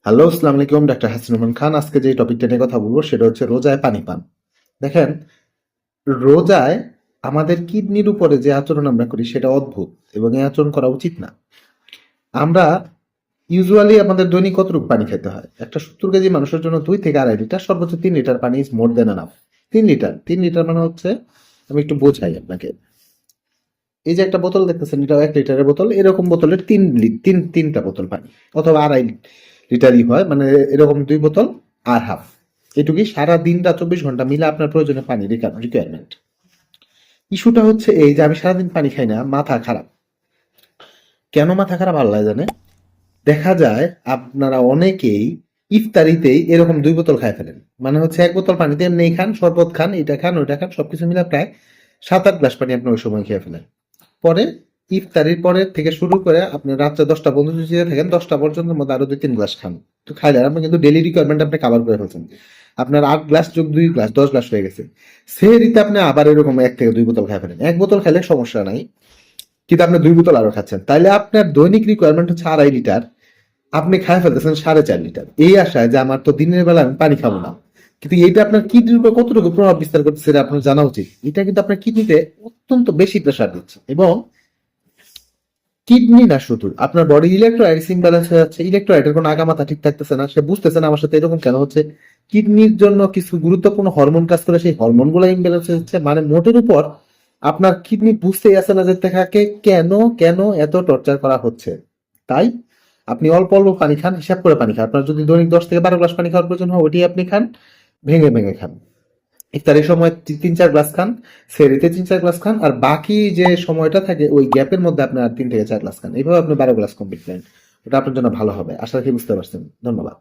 Hello, আসসালামু আলাইকুম। Doctor হাসিনুমান খান। আজকে যে টপিকটা নিয়ে কথা বলবো সেটা হচ্ছে রোজায় পানি পান। দেখেন, রোজায় আমাদের কিডনির উপরে যে আচরণ আমরা করি সেটা অদ্ভুত এবং এই আচরণ করা উচিত না। আমরা ইউজুয়ালি আমাদের দৈনিক কতটুকু পানি খেতে হয়? একটা 70 কেজি মানুষের জন্য 2 থেকে 2.5 লিটার, সর্বোচ্চ 3 লিটার পানি is more than enough. 3 litre মানে হচ্ছে, আমি একটু বোঝাই আপনাকে। এই যে একটা বোতল দেখতেছেন, এটা 1 লিটারের বোতল, এরকম বোতলের তিনটা বোতল পানি, অথবা 2.5 লিটারই হয়, মানে এরকম 2 বোতল আর হাফ, এটুকুই সারা দিনটা 24 ঘন্টা মিলে আপনার প্রয়োজনে পানি রিকোয়ারমেন্ট। ইস্যুটা হচ্ছে এই যে আমি সারাদিন পানি খাই না, মাথা খারাপ। কেন মাথা খারাপ আল্লাহ জানে। দেখা যায় আপনারা অনেকেই ইফতারিতেই এরকম 2 বোতল খাই ফেলেন। মানে হচ্ছে 1 বোতল পানিতে এমনি খান, শরবত খান, এটা খান, ওইটা খান, সবকিছু মিলে প্রায় 7-8 গ্লাস পানি আপনি ওই সময় খেয়ে ফেলেন। পরে ইফতারির পরে থেকে শুরু করে আপনি রাত্রে 10টা পর্যন্ত যদি থাকেন, 10টা পর্যন্ত মধ্যে আরো 2-3 গ্লাস খান। তো খাইলে আপনি কিন্তু ডেলি রিকোয়ারমেন্ট আপনি কাভার করে ফেলছেন। আপনার 8 গ্লাস যোগ 2 গ্লাস 10 গ্লাস হয়ে গেছে। সেহরিতে আপনি আবার এরকম 1 থেকে 2 বোতল খাই ফেলেন। 1 বোতল খাইলে সমস্যা নাই, কিন্তু আপনি 2 বোতল আরো খাচ্ছেন, তাইলে আপনার দৈনিক রিকোয়ারমেন্ট হচ্ছে 2.5 লিটার, আপনি খাই ফেলতেছেন 4.5 লিটার, এই আশায় যে আমার তো দিনের বেলা আমি পানি খাবো না। কিন্তু এইটা আপনার কিডনির উপর কতটুকু প্রভাব বিস্তার করতেছে সেটা আপনার জানা উচিত। এটা কিন্তু আপনার কিডনিতে অত্যন্ত বেশি প্রেসার দিচ্ছে, এবং কিডনি না শুধু আপনার বডি ইলেকট্রোলাইট ইমব্যালেন্স হয়ে যাচ্ছে। ইলেকট্রোলাইটের কোনো আগামাথা ঠিক থাকতেছে না, সে বুঝতেছে না আমার সাথে এরকম কেন হচ্ছে। কিডনির জন্য কিছু গুরুত্বপূর্ণ হরমোন কাজ করে, সেই হরমোন গুলো ইমব্যালেন্স হয়ে যাচ্ছে। মানে মোটের উপর আপনার কিডনি বুঝতেই আসে না যে তাকে কেন কেন এত টর্চার করা হচ্ছে। তাই আপনি অল্প অল্প পানি খান, হিসাব করে পানি খান। আপনার যদি দৈনিক 10 থেকে 12 গ্লাস পানি খাওয়ার প্রয়োজন হয়, ওটি আপনি খান, ভেঙে ভেঙে খান। ইফতারের সময় 3-4 গ্লাস খান, সেহরিতে 3-4 গ্লাস খান, আর বাকি যে সময়টা থাকে ওই গ্যাপের মধ্যে আপনি আর 3 থেকে 4 গ্লাস খান। এইভাবে আপনি 12 গ্লাস কমপ্লিট করেন। ওটা আপনার জন্য ভালো হবে। আশা রাখি বুঝতে পারছেন। ধন্যবাদ।